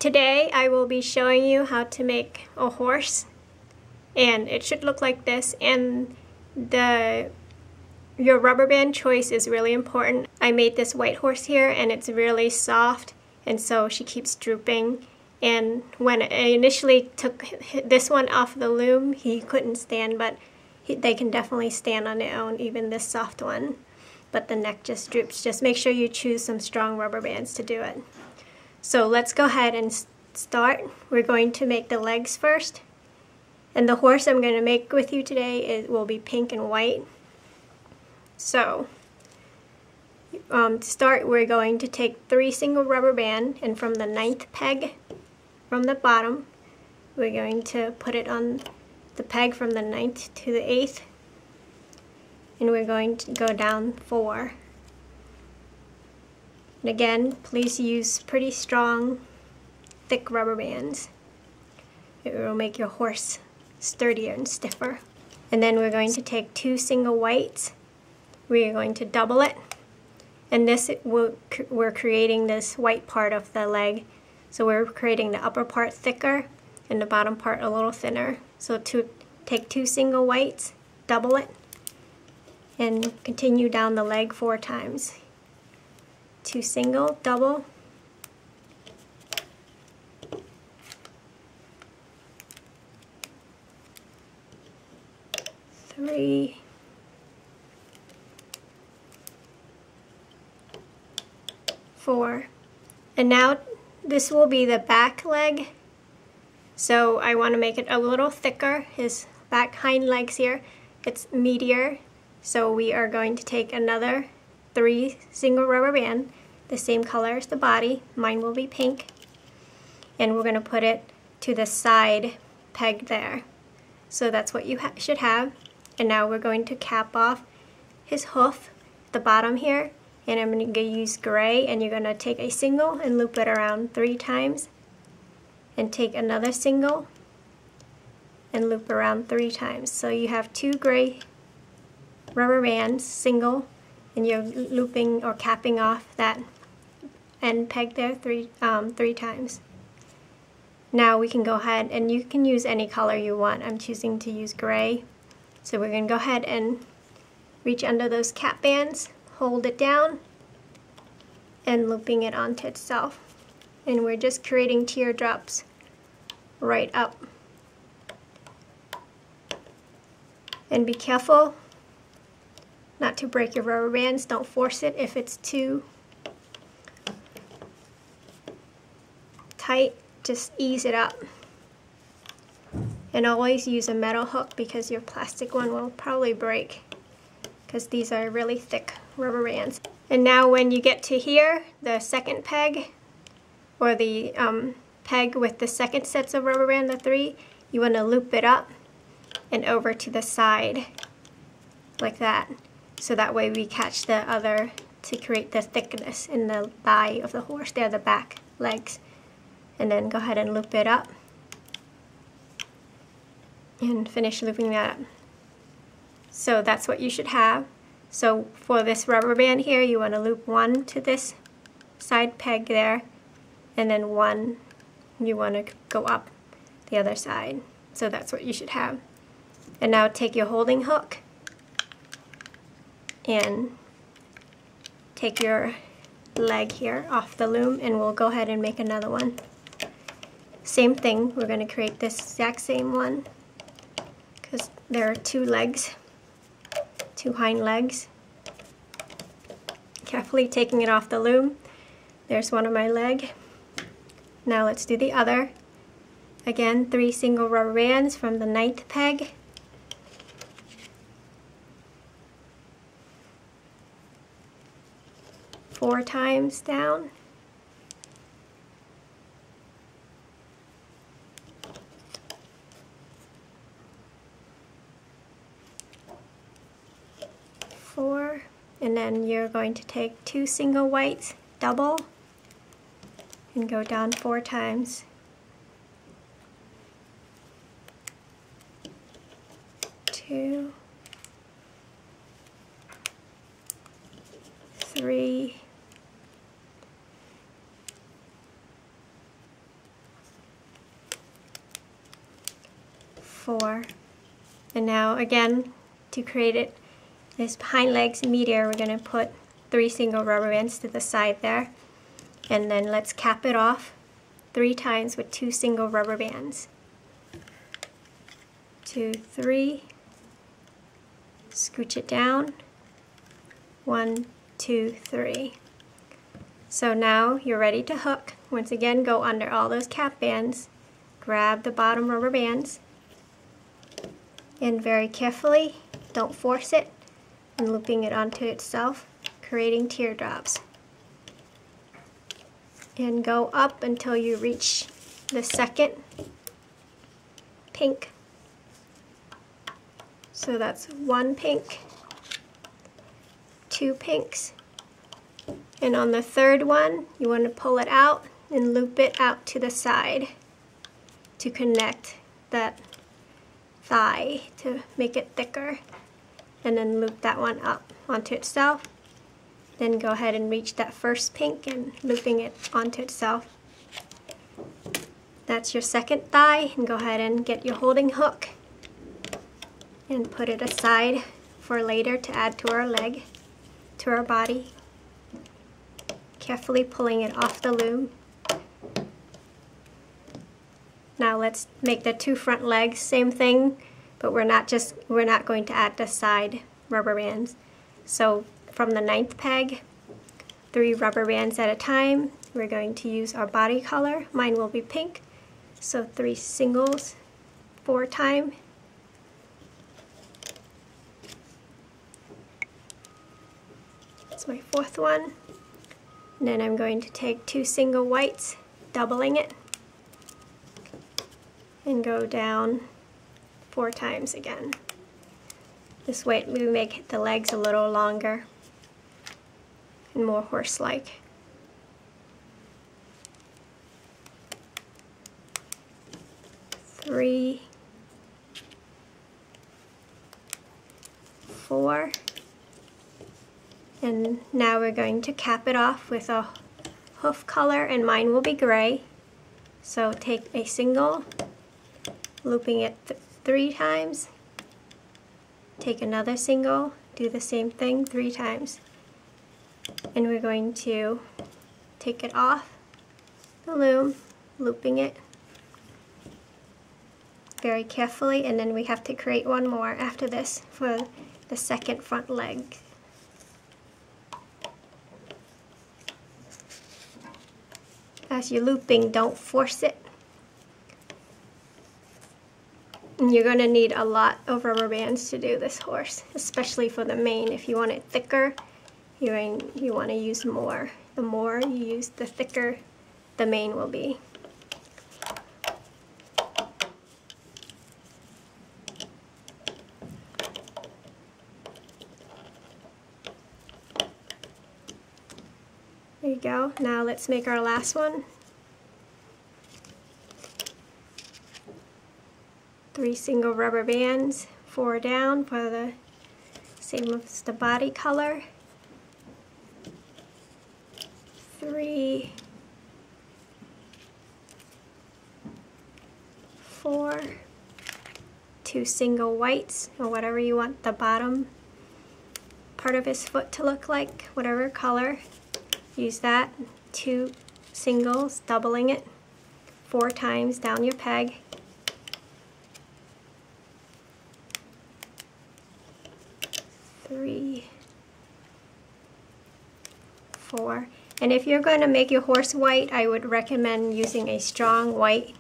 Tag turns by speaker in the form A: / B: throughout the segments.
A: Today I will be showing you how to make a horse, and it should look like this, and your rubber band choice is really important. I made this white horse here and it's really soft, and so she keeps drooping, and when I initially took this one off the loom he couldn't stand, but they can definitely stand on their own, even this soft one, but the neck just droops. Just make sure you choose some strong rubber bands to do it. So let's go ahead and start. We're going to make the legs first. And the horse I'm going to make with you today will be pink and white. So to start, we're going to take 3 single rubber band, and from the 9th peg from the bottom, we're going to put it on the peg from the 9th to the 8th. And we're going to go down 4. And again, please use pretty strong, thick rubber bands. It will make your horse sturdier and stiffer. And then we're going to take 2 single whites. We're going to double it. And we're creating this white part of the leg. So we're creating the upper part thicker and the bottom part a little thinner. So to take 2 single whites, double it, and continue down the leg 4 times. 2 single, double, 3, 4, and now this will be the back leg. So I want to make it a little thicker. His back hind legs here, it's meatier. So we are going to take another 3 single rubber band, the same color as the body. Mine will be pink. And we're going to put it to the side peg there. So that's what you should have. And now we're going to cap off his hoof, the bottom here. And I'm going to use gray, and you're going to take a single and loop it around 3 times. And take another single and loop around 3 times. So you have 2 gray rubber bands, single, and you're looping or capping off that end peg there 3 times. Now we can go ahead, and you can use any color you want. I'm choosing to use gray. So we're going to go ahead and reach under those cap bands, hold it down, and looping it onto itself. And we're just creating teardrops right up. And be careful not to break your rubber bands. Don't force it if it's too tight. Just ease it up. And always use a metal hook, because your plastic one will probably break, because these are really thick rubber bands. And now when you get to here, the second peg, or the peg with the second sets of rubber band, the 3, you want to loop it up and over to the side like that. So that way we catch the other to create the thickness in the thigh of the horse. They're the back legs. And then go ahead and loop it up and finish looping that up. So that's what you should have. So for this rubber band here, you want to loop 1 to this side peg there, and then 1 you want to go up the other side. So that's what you should have. And now take your holding hook and take your leg here off the loom, and we'll go ahead and make another one. Same thing, we're going to create this exact same one, because there are 2 legs, 2 hind legs. Carefully taking it off the loom. There's one of my leg. Now let's do the other. Again, 3 single rubber bands from the 9th peg. Four times down. Four, and then you're going to take 2 single whites, double, and go down 4 times. 2, 3, 4. And now again, to create it, this hind legs meteor, we're going to put 3 single rubber bands to the side there. And then let's cap it off 3 times with 2 single rubber bands. 2, 3. Scooch it down. 1, 2, 3. So now you're ready to hook. Once again, go under all those cap bands, grab the bottom rubber bands, and very carefully, don't force it, and looping it onto itself, creating teardrops. And go up until you reach the second pink. So that's 1 pink, 2 pinks, and on the third one, you want to pull it out and loop it out to the side to connect that thigh to make it thicker, and then loop that one up onto itself. Then go ahead and reach that first pink and looping it onto itself. That's your second thigh, and go ahead and get your holding hook and put it aside for later to add to our leg, to our body. Carefully pulling it off the loom. Now let's make the 2 front legs, same thing, but we're not going to add the side rubber bands. So from the 9th peg, 3 rubber bands at a time, we're going to use our body color. Mine will be pink, so 3 singles, 4 times. That's my 4th one. And then I'm going to take 2 single whites, doubling it, and go down 4 times again. This way we make the legs a little longer and more horse-like. Three, 4. And now we're going to cap it off with a hoof color, and mine will be gray. So take a single, looping it 3 times, take another single, do the same thing 3 times. And we're going to take it off the loom, looping it very carefully, and then we have to create one more after this for the second front leg. As you're looping, don't force it. And you're going to need a lot of rubber bands to do this horse, especially for the mane. If you want it thicker, you want to use more. The more you use, the thicker the mane will be. There you go. Now let's make our last one. 3 single rubber bands, 4 down for the same as the body color. 3, 4, 2 single whites, or whatever you want the bottom part of his foot to look like, whatever color. Use that. 2 singles, doubling it 4 times down your peg. 3, 4. And if you're going to make your horse white, I would recommend using a strong white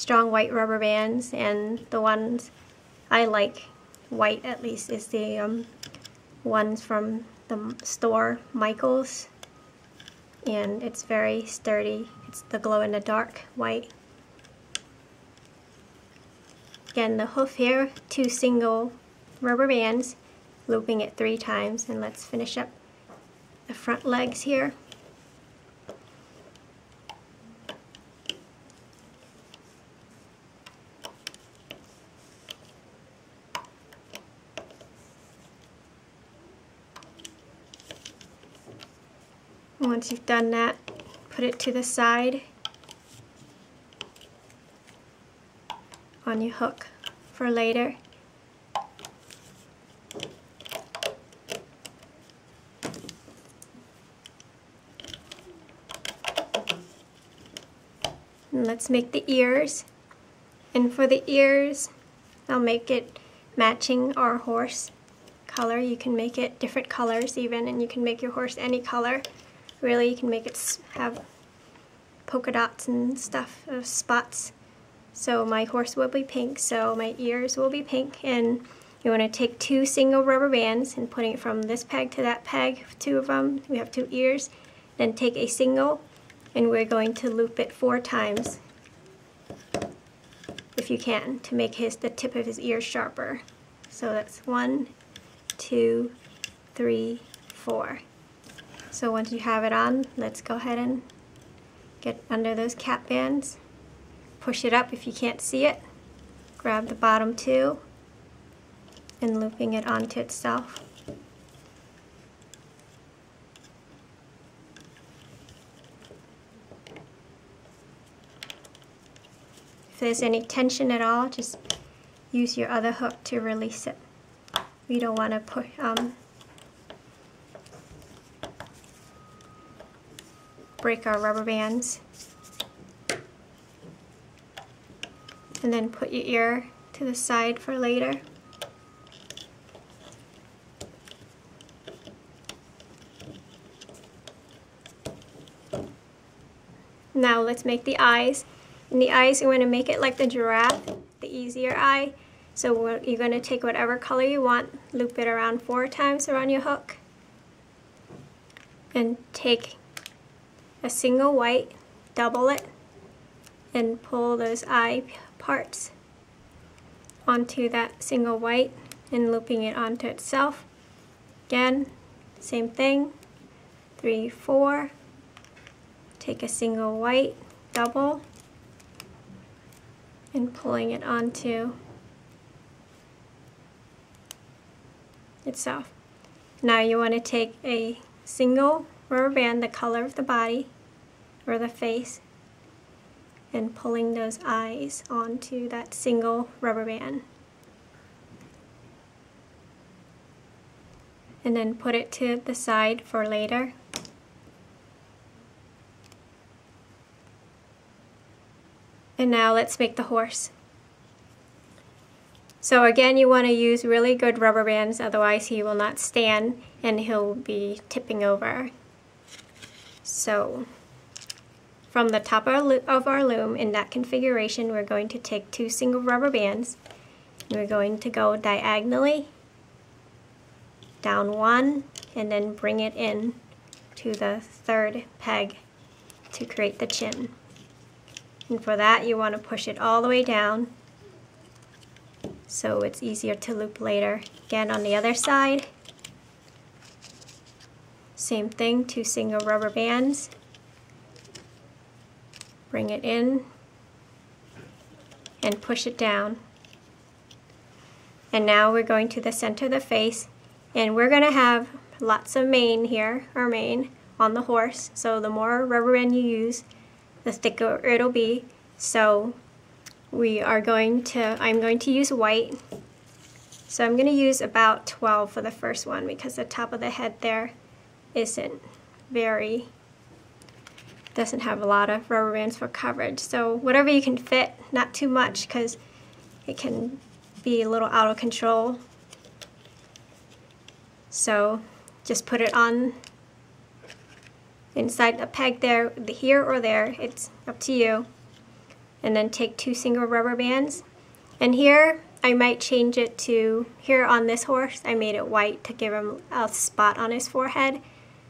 A: rubber bands, and the ones I like white at least is the ones from the store, Michael's, and it's very sturdy. It's the glow-in-the-dark white. Again, the hoof here, 2 single rubber bands, looping it 3 times, and let's finish up the front legs here. Once you've done that, put it to the side on your hook. for later. And let's make the ears. And for the ears, I'll make it matching our horse color. You can make it different colors even, and you can make your horse any color. Really, you can make it have polka dots and stuff, spots. So my horse will be pink, so my ears will be pink. And you want to take 2 single rubber bands and putting it from this peg to that peg, 2 of them. We have 2 ears. Then take a single, and we're going to loop it 4 times, if you can, to make the tip of his ear sharper. So that's 1, 2, 3, 4. So once you have it on, let's go ahead and get under those cap bands. Push it up if you can't see it. Grab the bottom 2 and looping it onto itself. If there's any tension at all, just use your other hook to release it. We don't want to push, break our rubber bands. And then put your ear to the side for later. Now let's make the eyes. And the eyes, you want to make it like the giraffe, the easier eye. So you're going to take whatever color you want, loop it around 4 times around your hook, and take a single white, double it, and pull those eye parts onto that single white and looping it onto itself. Again, same thing, 3, 4, take a single white, double, and pulling it onto itself. Now you want to take a single rubber band, the color of the body or the face, and pulling those eyes onto that single rubber band. And then put it to the side for later. And now let's make the horse. So again, you want to use really good rubber bands, otherwise he will not stand and he'll be tipping over. So from the top of our loom in that configuration, we're going to take 2 single rubber bands. And we're going to go diagonally down 1 and then bring it in to the 3rd peg to create the chin. And for that, you want to push it all the way down so it's easier to loop later. Again, on the other side, same thing, 2 single rubber bands. Bring it in and push it down. And now we're going to the center of the face, and we're going to have lots of mane here, or mane, on the horse. So the more rubber band you use, the thicker it'll be. So I'm going to use white. So I'm going to use about 12 for the first one because the top of the head there doesn't have a lot of rubber bands for coverage. So whatever you can fit, not too much because it can be a little out of control. So just put it on inside the peg there, here or there, it's up to you. And then take 2 single rubber bands. And here I might change it to, here on this horse I made it white to give him a spot on his forehead.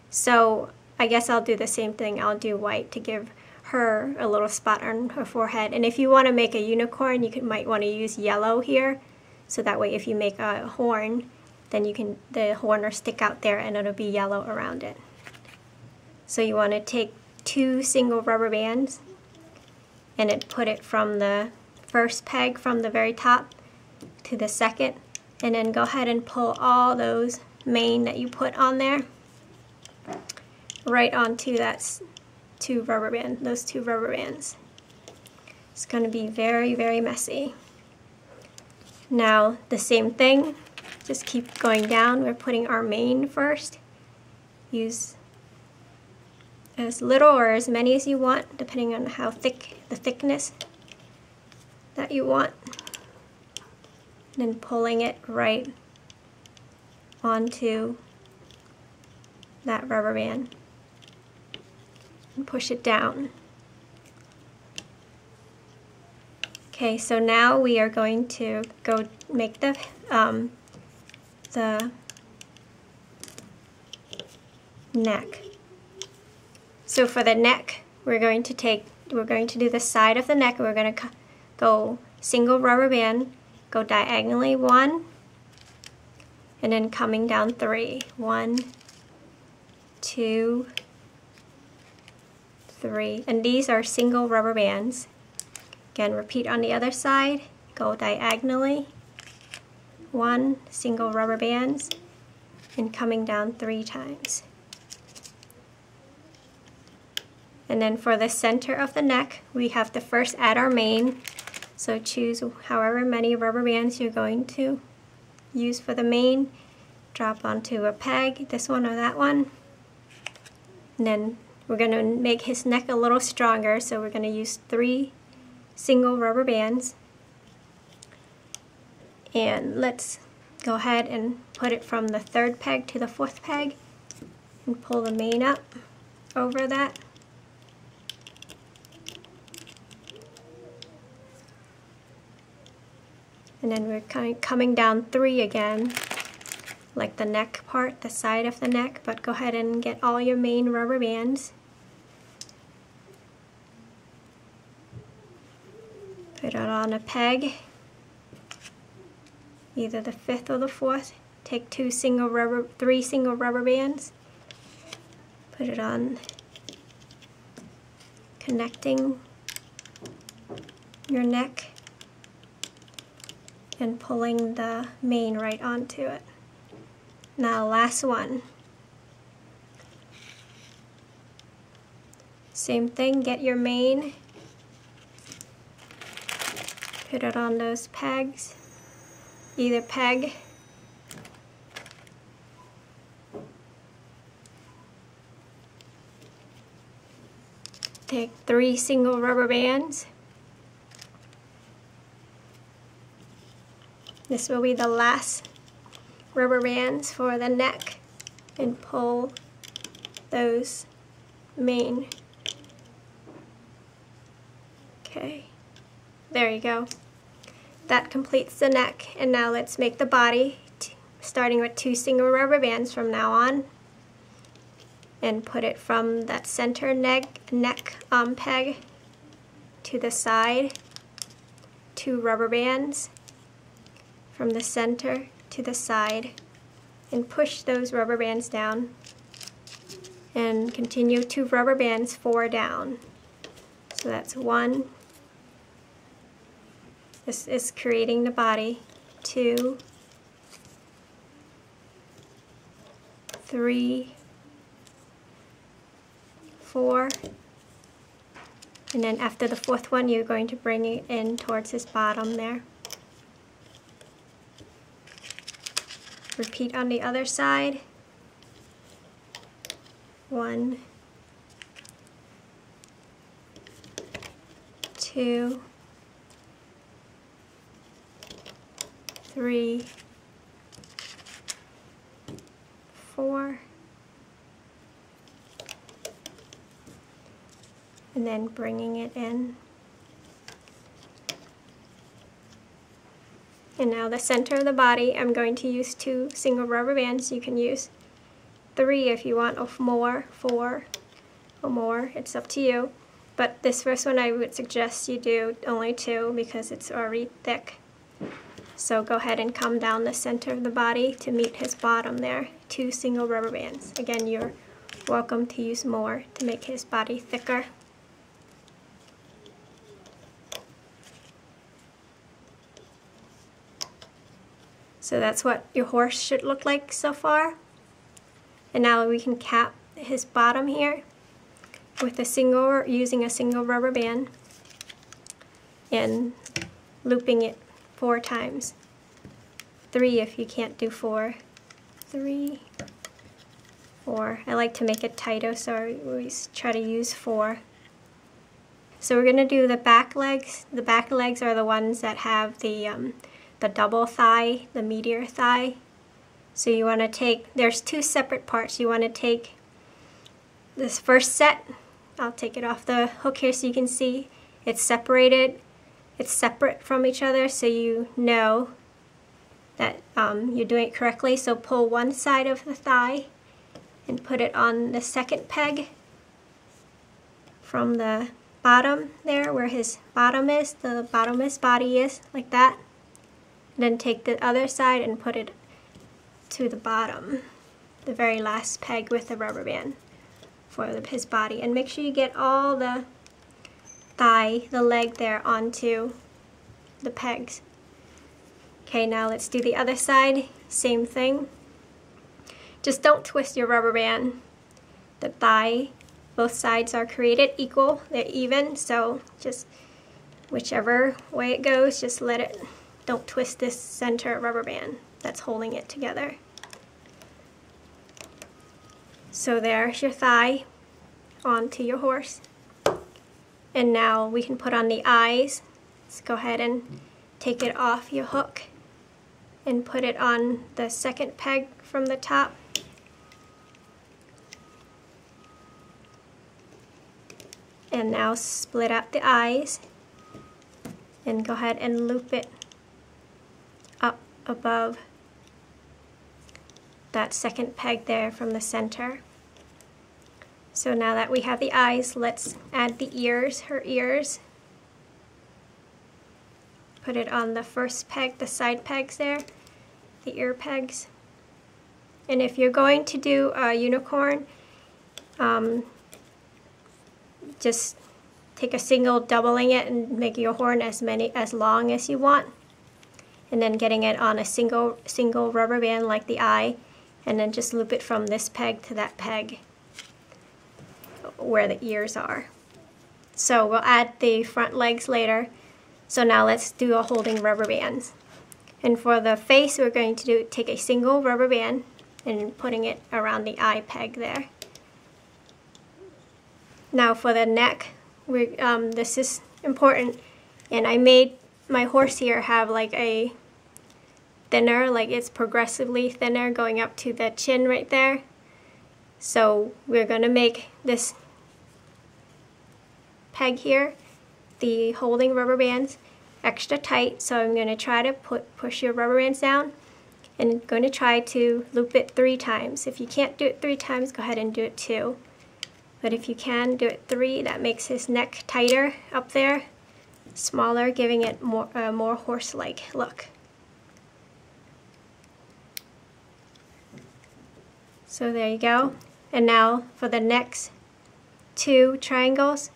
A: So I guess I'll do the same thing, I'll do white to give her a little spot on her forehead. And if you want to make a unicorn, you might want to use yellow here, so that way if you make a horn, then the horn will stick out there and it'll be yellow around it. So you want to take 2 single rubber bands and put it from the first peg from the very top to the second, and then go ahead and pull all those mane that you put on there right onto those 2 rubber bands. It's going to be very, very messy. Now the same thing, just keep going down. We're putting our mane first. Use as little or as many as you want, depending on how thick, the thickness that you want. And then pulling it right onto that rubber band and push it down. Okay, so now we are going to go make the neck. So for the neck, we're going to do the side of the neck. We're going to go single rubber band, go diagonally 1, and then coming down 3. 1, 2, 3. And these are single rubber bands. Again, repeat on the other side. Go diagonally 1, single rubber bands, and coming down 3 times. And then for the center of the neck, we have to first add our mane. So choose however many rubber bands you're going to use for the mane. Drop onto a peg, this one or that one. And then we're going to make his neck a little stronger, so we're going to use 3 single rubber bands. And let's go ahead and put it from the 3rd peg to the 4th peg and pull the mane up over that. And then we're coming down 3 again, like the neck part, the side of the neck, but go ahead and get all your main rubber bands. Put it on a peg, either the 5th or the 4th. Take 3 single rubber bands. Put it on, connecting your neck and pulling the mane right onto it. Now last one. Same thing, get your mane, put it on those pegs, either peg. Take 3 single rubber bands. This will be the last rubber bands for the neck, and pull those mane. Okay, there you go. That completes the neck, and now let's make the body, starting with 2 single rubber bands from now on, and put it from that center neck peg to the side, 2 rubber bands from the center to the side, and push those rubber bands down, and continue 2 rubber bands 4 down. So that's 1. This is creating the body. 2, 3, 4, and then after the 4th one, you're going to bring it in towards his bottom there. Repeat on the other side. 1, 2, 3, 4, and then bringing it in. And now the center of the body, I'm going to use 2 single rubber bands. You can use 3 if you want, or more, 4 or more, it's up to you. But this first one I would suggest you do only 2 because it's already thick. So go ahead and come down the center of the body to meet his bottom there. 2 single rubber bands. Again, you're welcome to use more to make his body thicker. So that's what your horse should look like so far. And now we can cap his bottom here with using a single rubber band and looping it 4 times. 3 if you can't do 4. 3, 4. I like to make it tighter, so I always try to use 4. So we're going to do the back legs. The back legs are the ones that have the double thigh, the meatier thigh. So you want to take, there's 2 separate parts. You want to take this first set. I'll take it off the hook here so you can see it's separated. It's separate from each other, so you know that you're doing it correctly. So pull one side of the thigh and put it on the second peg from the bottom there where his bottom is, the bottom of his body is, like that. And then take the other side and put it to the bottom, the very last peg with the rubber band for his body. And make sure you get all the thigh, the leg there onto the pegs. Okay, now let's do the other side, same thing. Just don't twist your rubber band. The thigh, both sides are created equal, they're even, so just whichever way it goes, just let it, don't twist this center rubber band that's holding it together. So there's your thigh onto your horse. And now we can put on the eyes. Let's go ahead and take it off your hook and put it on the second peg from the top. And now split out the eyes and go ahead and loop it up above that second peg there from the center. So now that we have the eyes, let's add the ears, her ears. Put it on the first peg, the side pegs there, the ear pegs. And if you're going to do a unicorn, just take a single, doubling it, and make your horn as long as you want. And then getting it on a single rubber band like the eye, and then just loop it from this peg to that peg where the ears are. So we'll add the front legs later. So now let's do a holding rubber bands. And for the face, we're going to take a single rubber band and putting it around the eye peg there. Now for the neck, this is important, and I made my horse here have like a thinner, like it's progressively thinner going up to the chin right there. So we're going to make this peg here, the holding rubber bands, extra tight. So I'm going to try to push your rubber bands down, and I'm going to try to loop it 3 times. If you can't do it 3 times, go ahead and do it 2. But if you can, do it 3. That makes his neck tighter up there, smaller, giving it more horse-like look. So there you go. And now for the next 2 triangles,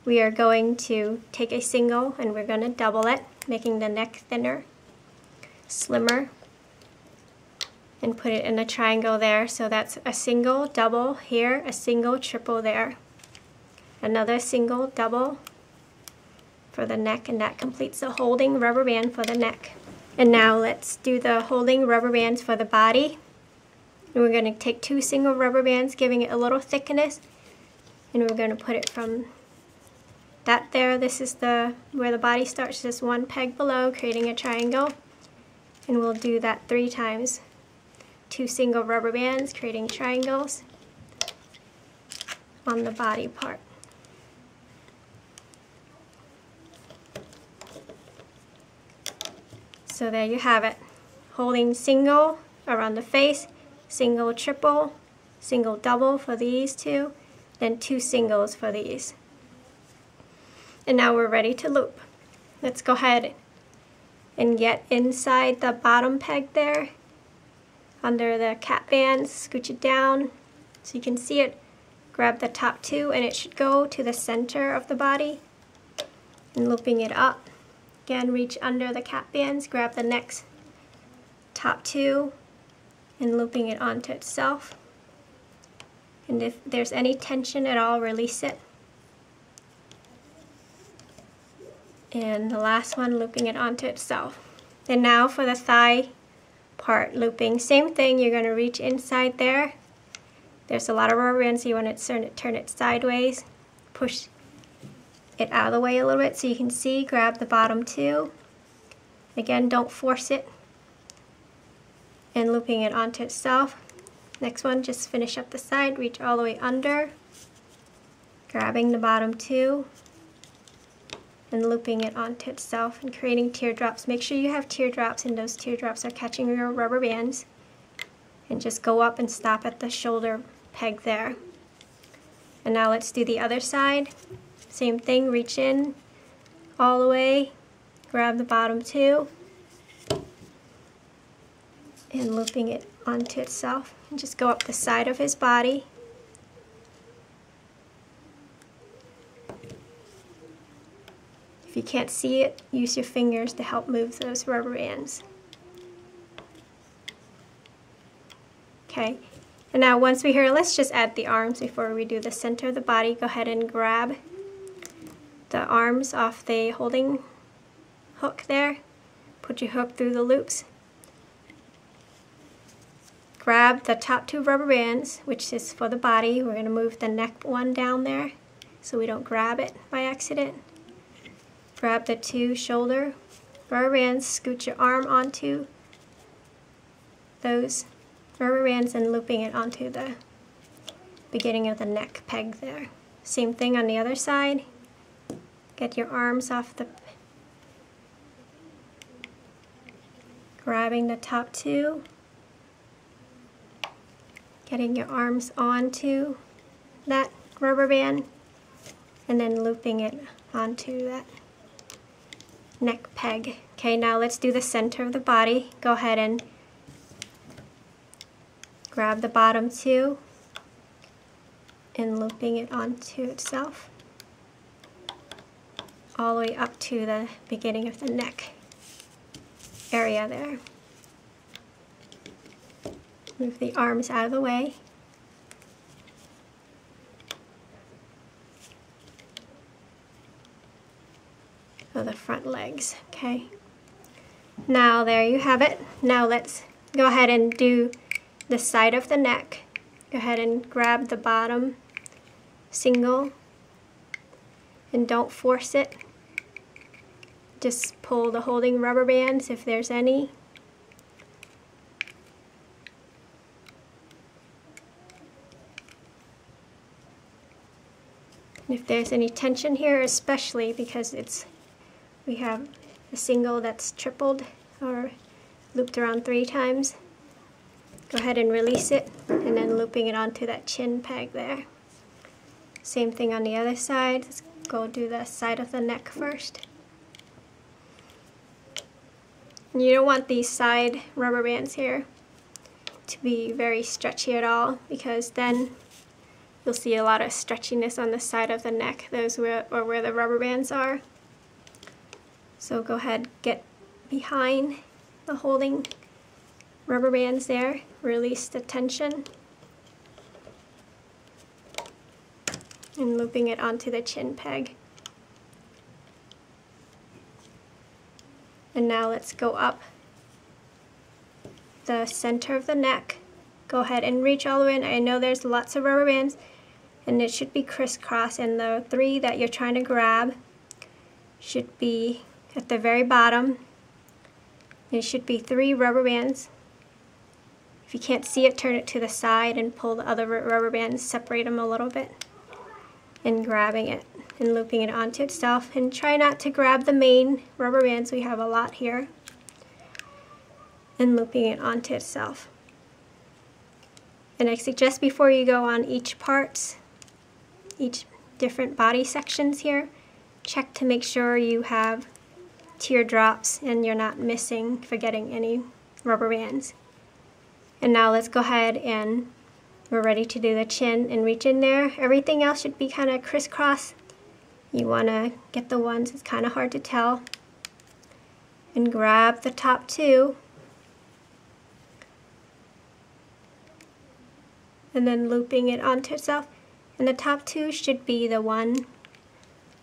A: we are going to take a single and we're going to double it, making the neck thinner, slimmer, and put it in a triangle there. So that's a single, double here, a single, triple there. Another single, double for the neck, and that completes the holding rubber band for the neck. And now let's do the holding rubber bands for the body. And we're going to take 2 single rubber bands, giving it a little thickness, and we're going to put it from that there. This is where the body starts, just 1 peg below, creating a triangle. And we'll do that 3 times. 2 single rubber bands, creating triangles on the body part. So there you have it. Holding single around the face, single, triple, single, double for these 2, then 2 singles for these. And now we're ready to loop. Let's go ahead and get inside the bottom peg there, under the cap bands, scooch it down so you can see it. Grab the top 2 and it should go to the center of the body, and looping it up. Again, reach under the cap bands, grab the next top 2 and looping it onto itself. And if there's any tension at all, release it. And the last one, looping it onto itself. And now for the thigh part looping. Same thing, you're going to reach inside there. There's a lot of rubber bands, so you want to turn it sideways. Push it out of the way a little bit so you can see. Grab the bottom two. Again, don't force it. And looping it onto itself. Next one, just finish up the side, reach all the way under. Grabbing the bottom two. And looping it onto itself and creating teardrops. Make sure you have teardrops and those teardrops are catching your rubber bands. And just go up and stop at the shoulder peg there. And now let's do the other side. Same thing, reach in all the way, grab the bottom two, and looping it onto itself. And just go up the side of his body. If you can't see it, use your fingers to help move those rubber bands. Okay, and now once we're here, let's just add the arms before we do the center of the body. Go ahead and grab the arms off the holding hook there. Put your hook through the loops. Grab the top two rubber bands, which is for the body. We're going to move the neck one down there so we don't grab it by accident. Grab the two shoulder rubber bands, scoot your arm onto those rubber bands and looping it onto the beginning of the neck peg there. Same thing on the other side. Get your arms off the, grabbing the top two, getting your arms onto that rubber band, and then looping it onto that neck peg. Okay, now let's do the center of the body. Go ahead and grab the bottom two and looping it onto itself all the way up to the beginning of the neck area there. Move the arms out of the way. Of the front legs, okay? Now there you have it. Now let's go ahead and do the side of the neck. Go ahead and grab the bottom single and don't force it. Just pull the holding rubber bands if there's any. And if there's any tension here, especially because we have a single that's tripled or looped around 3 times, go ahead and release it and then looping it onto that chin peg there. Same thing on the other side. Let's go do the side of the neck first. And you don't want these side rubber bands here to be very stretchy at all, because then you'll see a lot of stretchiness on the side of the neck, those where the rubber bands are. So go ahead, get behind the holding rubber bands there, release the tension, and looping it onto the chin peg. And now let's go up the center of the neck. Go ahead and reach all the way in. I know there's lots of rubber bands and it should be crisscross, and the 3 that you're trying to grab should be at the very bottom. It should be 3 rubber bands. If you can't see it, turn it to the side and pull the other rubber bands, separate them a little bit, and grabbing it and looping it onto itself. And try not to grab the main rubber bands, we have a lot here, and looping it onto itself. And I suggest before you go on each different body sections here, check to make sure you have teardrops and you're not forgetting any rubber bands. And now let's go ahead and we're ready to do the chin and reach in there. Everything else should be kind of crisscross. You want to get the ones it's kind of hard to tell. And grab the top 2. And then looping it onto itself. And the top 2 should be the one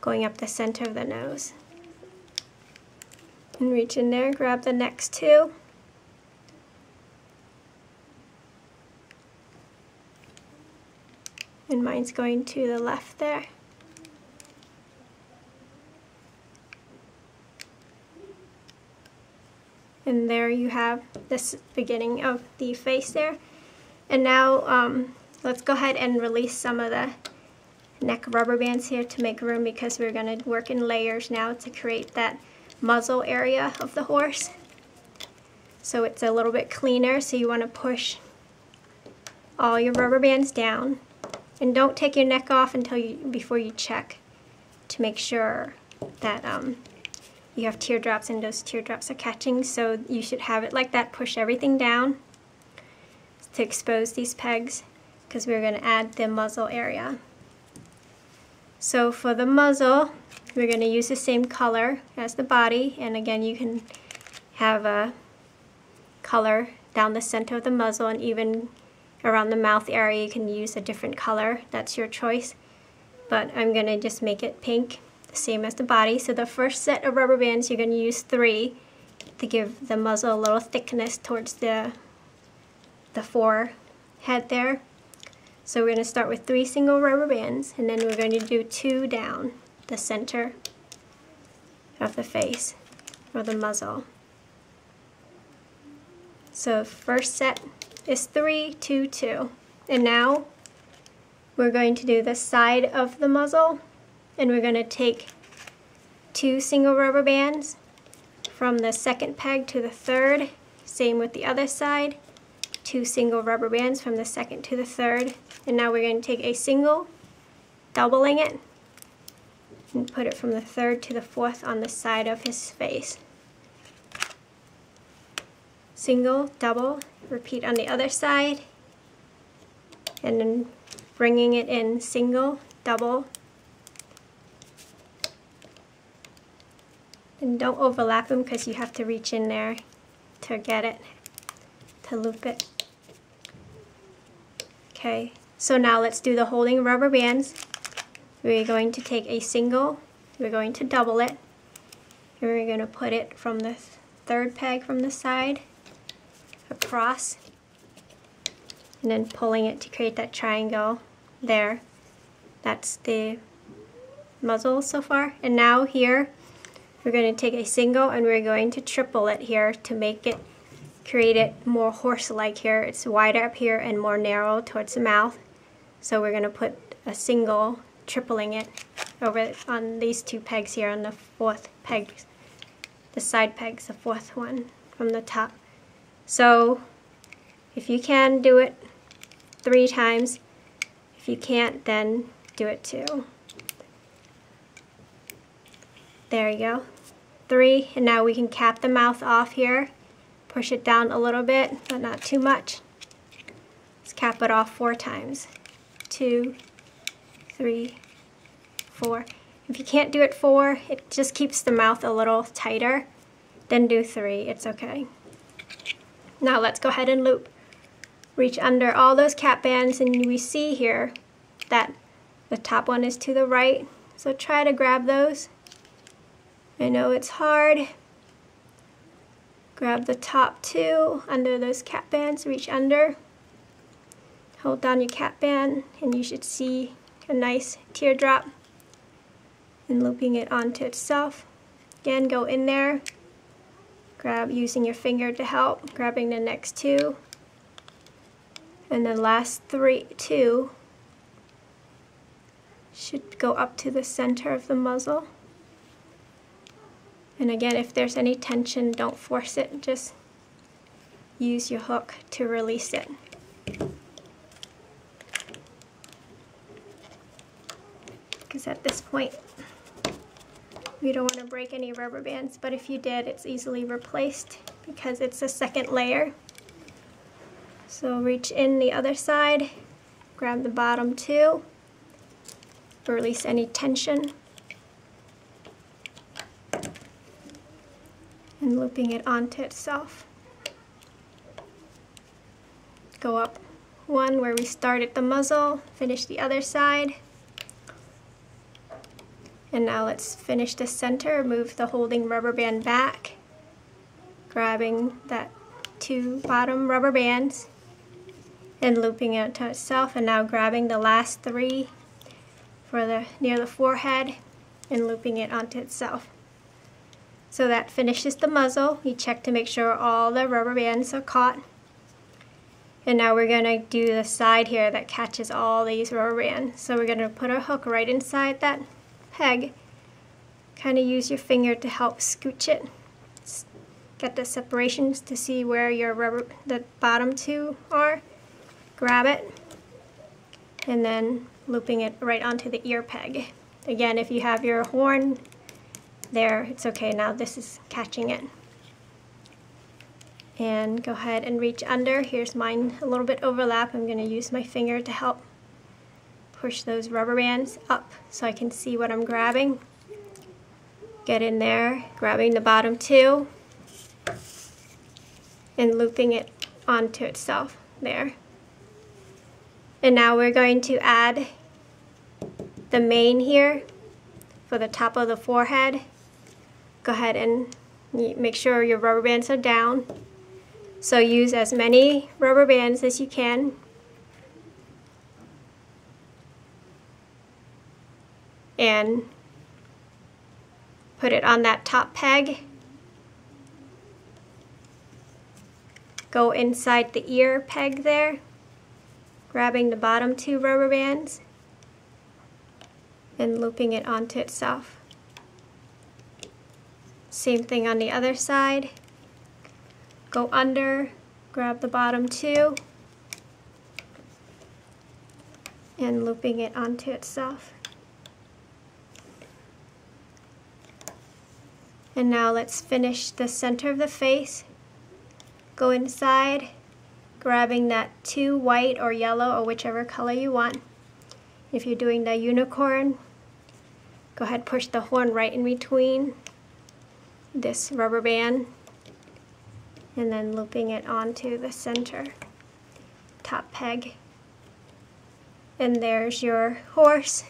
A: going up the center of the nose. And reach in there, grab the next 2. and mine's going to the left there. And there you have this beginning of the face there. And now let's go ahead and release some of the neck rubber bands here to make room, because we're going to work in layers now to create that muzzle area of the horse. So it's a little bit cleaner, so you want to push all your rubber bands down. And don't take your neck off before you check to make sure that you have teardrops and those teardrops are catching. So you should have it like that. Push everything down to expose these pegs, because we're going to add the muzzle area. So for the muzzle, we're going to use the same color as the body, and again you can have a color down the center of the muzzle, and even around the mouth area you can use a different color. That's your choice, but I'm going to just make it pink, the same as the body. So the first set of rubber bands, you're going to use 3 to give the muzzle a little thickness towards the forehead there. So we're going to start with 3 single rubber bands, and then we're going to do 2 down the center of the face or the muzzle. So first set is 3, 2, 2. And now we're going to do the side of the muzzle, and we're going to take 2 single rubber bands from the second peg to the third. Same with the other side. 2 single rubber bands from the second to the third. And now we're going to take a single, doubling it, and put it from the third to the fourth on the side of his face. Single, double, repeat on the other side, and then bringing it in single, double, and don't overlap them because you have to reach in there to get it, to loop it. Okay, so now let's do the holding rubber bands. We're going to take a single, we're going to double it, and we're going to put it from the third peg from the side across, and then pulling it to create that triangle there. That's the muzzle so far. And now here we're going to take a single and we're going to triple it here to make it, create it more horse-like here. It's wider up here and more narrow towards the mouth. So we're going to put a single, tripling it over on these 2 pegs here on the fourth peg, the side pegs, the fourth one from the top. So if you can, do it 3 times. If you can't, then do it 2. There you go. 3, and now we can cap the mouth off here. Push it down a little bit, but not too much. Let's cap it off 4 times. 2, 3, 4. If you can't do it 4, it just keeps the mouth a little tighter. Then do 3, it's okay. Now let's go ahead and loop. Reach under all those cap bands, and we see here that the top one is to the right. So try to grab those. I know it's hard. Grab the top 2 under those cap bands, reach under. Hold down your cap band, and you should see a nice teardrop. And looping it onto itself. Again, go in there. Grab using your finger to help, grabbing the next 2. And the last 2 should go up to the center of the muzzle. And again, if there's any tension, don't force it, just use your hook to release it. Because at this point, we don't want to break any rubber bands, but if you did, it's easily replaced because it's a second layer. So reach in the other side, grab the bottom 2, release any tension, and looping it onto itself. Go up 1 where we started the muzzle, finish the other side. And now let's finish the center, move the holding rubber band back, grabbing that 2 bottom rubber bands, and looping it to itself, and now grabbing the last 3 for the near the forehead and looping it onto itself. So that finishes the muzzle. You check to make sure all the rubber bands are caught. And now we're going to do the side here that catches all these rubber bands. So we're going to put our hook right inside that peg. Kind of use your finger to help scooch it. Get the separations to see where your the bottom 2 are. Grab it and then looping it right onto the ear peg. Again, if you have your horn there, it's okay. Now this is catching it. And go ahead and reach under. Here's mine a little bit overlap. I'm going to use my finger to help push those rubber bands up so I can see what I'm grabbing. Get in there, grabbing the bottom 2 and looping it onto itself there. And now we're going to add the mane here for the top of the forehead. Go ahead and make sure your rubber bands are down. So use as many rubber bands as you can. And put it on that top peg. Go inside the ear peg there, grabbing the bottom 2 rubber bands and looping it onto itself. Same thing on the other side. Go under, grab the bottom 2 and looping it onto itself. And now let's finish the center of the face. Go inside, grabbing that 2 white or yellow or whichever color you want. If you're doing the unicorn, go ahead, push the horn right in between this rubber band and then looping it onto the center top peg. And there's your horse.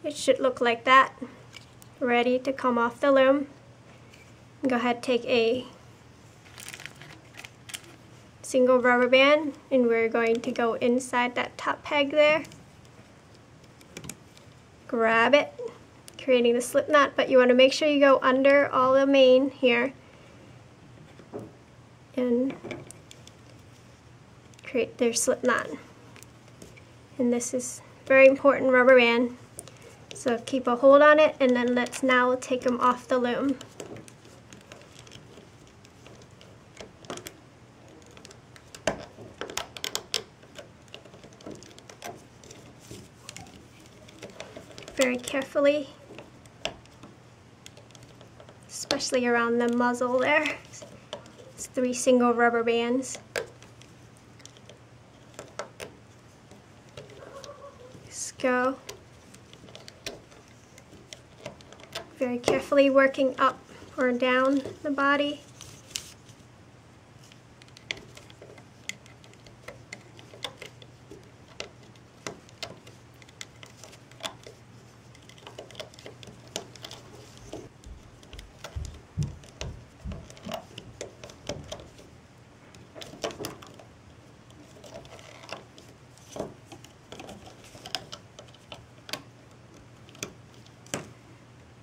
A: It should look like that, ready to come off the loom. Go ahead, take a single rubber band and we're going to go inside that top peg there. Grab it, creating the slip knot, but you want to make sure you go under all the mane here and create their slip knot. And this is very important rubber band, so keep a hold on it, and then let's now take them off the loom. Very carefully, especially around the muzzle there. It's 3 single rubber bands. Just go. Very carefully working up or down the body.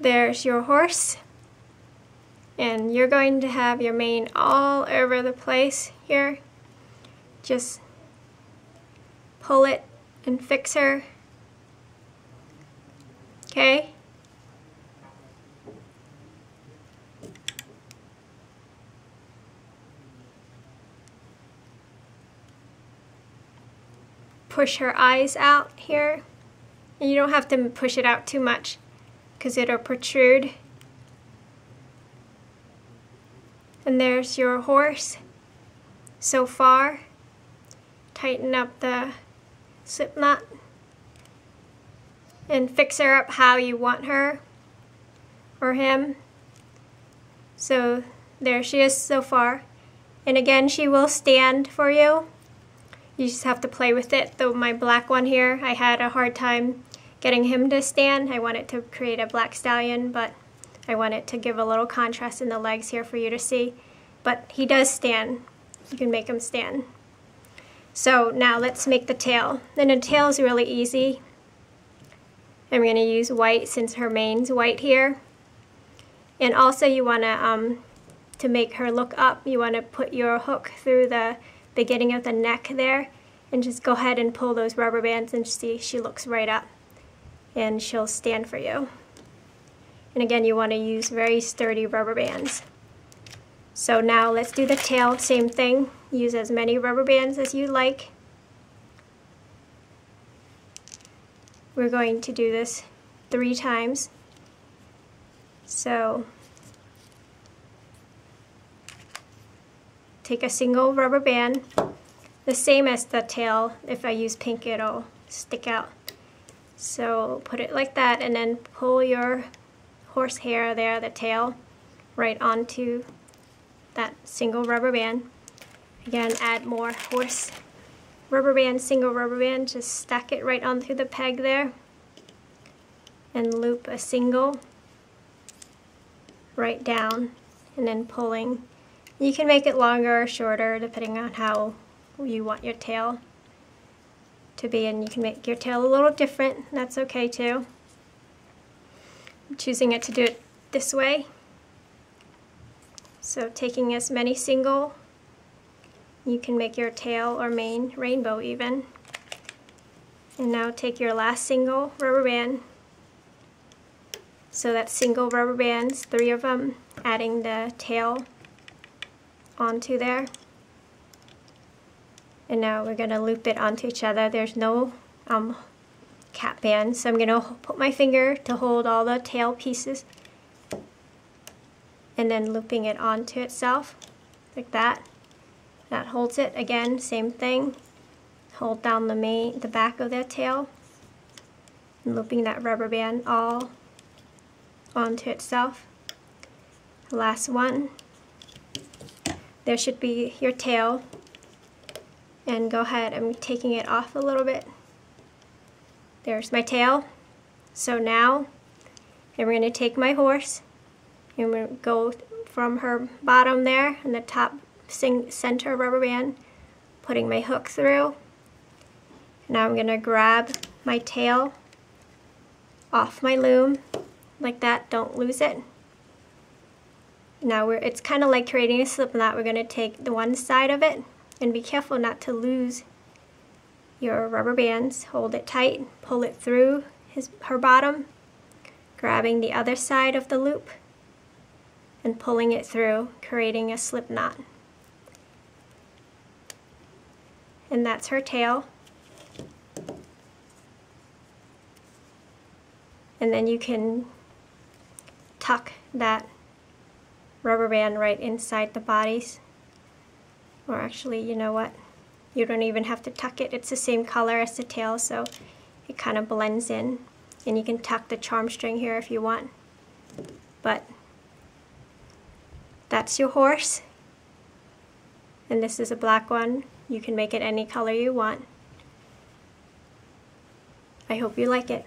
A: There's your horse, and you're going to have your mane all over the place here. Just pull it and fix her. Okay? Push her eyes out here. And you don't have to push it out too much, because it'll protrude. And there's your horse so far. Tighten up the slip knot and fix her up how you want her or him. So there she is so far. And again, she will stand for you. You just have to play with it. Though my black one here, I had a hard time getting him to stand. I wanted to create a black stallion, but I wanted to give a little contrast in the legs here for you to see. But he does stand. You can make him stand. So now let's make the tail. And the tail is really easy. I'm going to use white since her mane's white here. And also you want to make her look up, you want to put your hook through the beginning of the neck there and just go ahead and pull those rubber bands and see she looks right up and she'll stand for you. And again, you want to use very sturdy rubber bands. So now let's do the tail, same thing. Use as many rubber bands as you like. We're going to do this 3 times. So take a single rubber band, the same as the tail. If I use pink, it'll stick out. So put it like that and then pull your horse hair there, the tail, right onto that single rubber band. Again, add more horse rubber band, single rubber band, just stack it right onto the peg there and loop a single right down and then pulling. You can make it longer or shorter depending on how you want your tail to be, and you can make your tail a little different. That's okay too. I'm choosing it to do it this way. So taking as many single, you can make your tail or mane rainbow even. And now take your last single rubber band. So that's single rubber bands, 3 of them, adding the tail onto there. And now we're going to loop it onto each other. There's no cap band, so I'm going to put my finger to hold all the tail pieces and then looping it onto itself like that. That holds it. Again, same thing. Hold down the back of the tail and looping that rubber band all onto itself. Last one. There should be your tail. And go ahead, I'm taking it off a little bit. There's my tail. So now I'm going to take my horse and we're going to go from her bottom there and the top center rubber band, putting my hook through. Now I'm going to grab my tail off my loom like that, don't lose it. Now it's kind of like creating a slip knot. We're going to take the one side of it and be careful not to lose your rubber bands. Hold it tight, pull it through her bottom, grabbing the other side of the loop and pulling it through, creating a slip knot. And that's her tail. And then you can tuck that rubber band right inside the bodies. Or actually, you know what? You don't even have to tuck it. It's the same color as the tail, so it kind of blends in. And you can tuck the charm string here if you want. But that's your horse. And this is a black one. You can make it any color you want. I hope you like it.